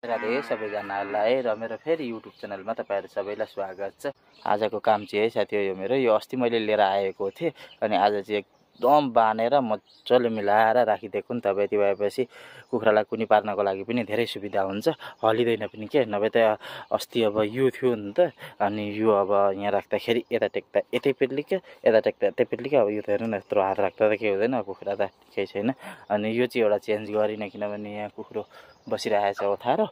राधे सबैजनालाई र मेरो फेरि युट्युब च्यानलमा तपाईँहरू सबैलाई स्वागत छ। आजको काम चाहिँ है साथी हो यो मेरो, यो अस्ति मैले लिएर आएको थिएँ अनि आज चाहिँ एकदम बानेर मजाले मिलाएर राखिदिएको नि। तपाईँ यति भएपछि कुखुरालाई कुनी पार्नको लागि पनि धेरै सुविधा हुन्छ, हलिँदैन पनि के। नभए त अस्ति अब यो थियो नि त, अनि यो अब यहाँ राख्दाखेरि यता टेक्दा यतै पेट्लिक्यो, यता टेक्दा यतै पेट्लिक्यो। अब यो त हेर्नु न, यत्रो हात राख्दा त केही हुँदैन, कुखुरा त केही छैन। अनि यो चाहिँ एउटा चेन्ज गरिनँ किनभने यहाँ कुखुरो बसिरहेको छ ओथारो।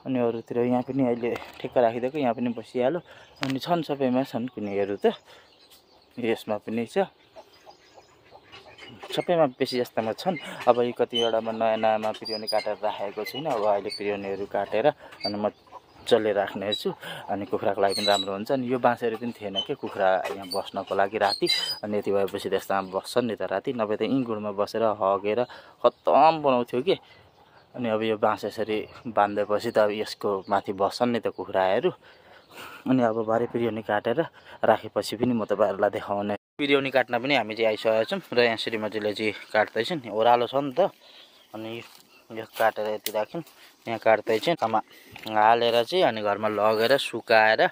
अनि अरूतिर यहाँ पनि अहिले ठिक्क राखिदिएको, यहाँ पनि बसिहाल्यो। अनि छन् सबैमा छन् कुनीहरू त, यसमा पनि छ, सबैमा बेसी जस्तामा छन्। अब यो कतिवटामा नयाँ नयाँमा बिर्यानी काटेर राखेको छुइनँ, अब अहिले बिर्यानीहरू काटेर अनि मजाले राख्नेछु। अनि कुखुराको लागि पनि राम्रो हुन्छ। अनि यो बाँसहरू पनि थिएन कि कुखुरा यहाँ बस्नको लागि राति, अनि यति भएपछि त्यस्तामा बस्छन् नि त राति, नभए त यहीँ गुडमा बसेर हगेर खत्तम बनाउँथ्यो कि। अनि अब यो बाँस यसरी बाँधेपछि त अब यसको माथि बस्छन् नि त कुखुराहरू। अनि अब भरे बिर्यानी काटेर राखेपछि पनि म तपाईँहरूलाई देखाउने। बिर्यानी काट्न पनि हामी चाहिँ आइसकेका छौँ र यहाँ श्रीमतीले चाहिँ काट्दैछन्, ओह्रालो छ नि त। अनि यो काटेर यति राख्यौँ, यहाँ काट्दैछन् आमा हालेर चाहिँ, अनि घरमा लगेर सुकाएर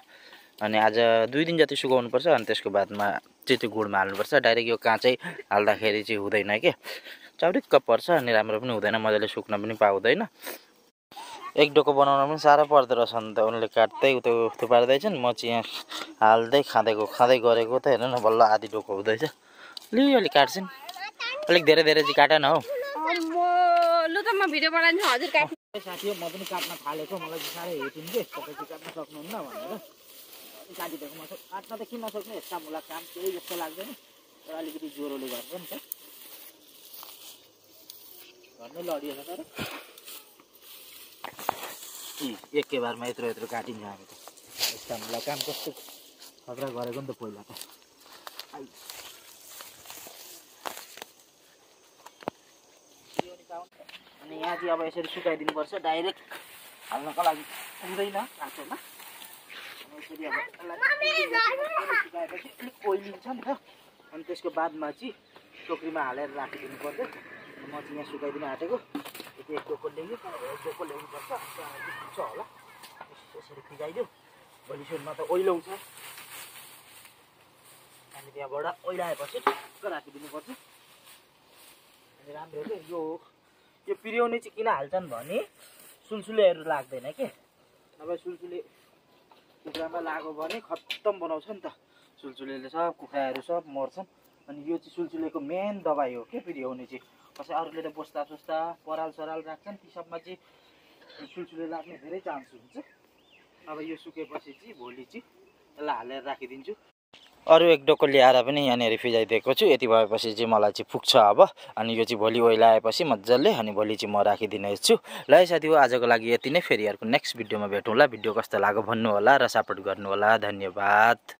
अनि आज 2 दिन जति सुकाउनुपर्छ। अनि त्यसको बादमा चाहिँ त्यो गुडमा हाल्नुपर्छ। डाइरेक्ट यो काँचै हाल्दाखेरि चाहिँ हुँदैन के, चाउरिक्क पर्छ अनि राम्रो पनि हुँदैन, मजाले सुक्न पनि पाउँदैन। एक डोको बनाउन पनि साह्रो पर्दो रहेछ नि त। उनले काट्दै उतो थुपार्दैछन्, म चाहिँ यहाँ हाल्दै खाँदै गरेको त हेर्नु न, बल्ल आधी डोको हुँदैछ। अलिक काट्छन्, अलिक धेरै धेरै चाहिँ काट न हौ। लु त म भिडियो बनाइदिन्छु, हजुर काट्नु। साथी हो, म पनि काट्न थालेको, मलाई चाहिँ साह्रै हेटिन् कि तपाईँ चाहिँ काट्न सक्नुहुन्न भनेर काटिदिएको। म काट्न त किन नसक्ने, यस्ता मुला काम केही जस्तो लाग्दैन, तर अलिकति ज्वरोले गर्छ नि त, घरमै लडिएन। तर एकै बारमा यत्रो काटिन्छ हामी त, यस्ता मुला काम कस्तो खतरा गरेको नि त पहिला त। अनि यहाँ चाहिँ अब यसरी सुकाइदिनुपर्छ, डाइरेक्ट हाल्नको लागि हुँदैन काँचोमा। यसरी अब सुकाएपछि अलिक ओइलिन्छ नि त, अनि त्यसको बादमा चाहिँ टोकरीमा हालेर राखिदिनु पर्छ। म चाहिँ यहाँ सुकाइदिन आँटेको, यति एक डोको ल्याइयो, एक डोको ल्याउनुपर्छ, पुग्छ होला। यसरी फिजाइदियो, भोलिसम्म त ओइलाउँछ। अनि त्यहाँबाट ओइलाएपछि ठिक्क राखिदिनुपर्छ। अनि राम्रो के यो बिर्यानी चाहिँ किन हाल्छन् भने सुलसुलेहरू लाग्दैन के, नभए सुलसुले कुखुरामा लाग्यो भने खत्तम बनाउँछ नि त। सुलसुलेले सब कुखुराहरू सब मर्छन्। अनि यो चाहिँ सुलसुलेको मेन दबाई हो के बिर्यानी चाहिँ। कसै अरूले त बस्दा पराल सराल राख्छन्, ती सबमा चाहिँ सुलसुले लाग्ने धेरै चान्स हुन्छ। अब यो सुकेपछि चाहिँ भोलि चाहिँ यसलाई हालेर राखिदिन्छु। अरू एक डोको ल्याएर पनि यहाँनिर फिजाइदिएको छु। यति भएपछि चाहिँ मलाई चाहिँ पुग्छ अब। अनि यो चाहिँ भोलि ओइलाएपछि मजाले, अनि भोलि चाहिँ म राखिदिनेछु। ल साथी हो, आजको लागि यति नै। फेरि अर्को नेक्स्ट भिडियोमा भेटौँला। भिडियो कस्तो लाग्यो भन्नु होला र सपोर्ट गर्नु होला। धन्यवाद।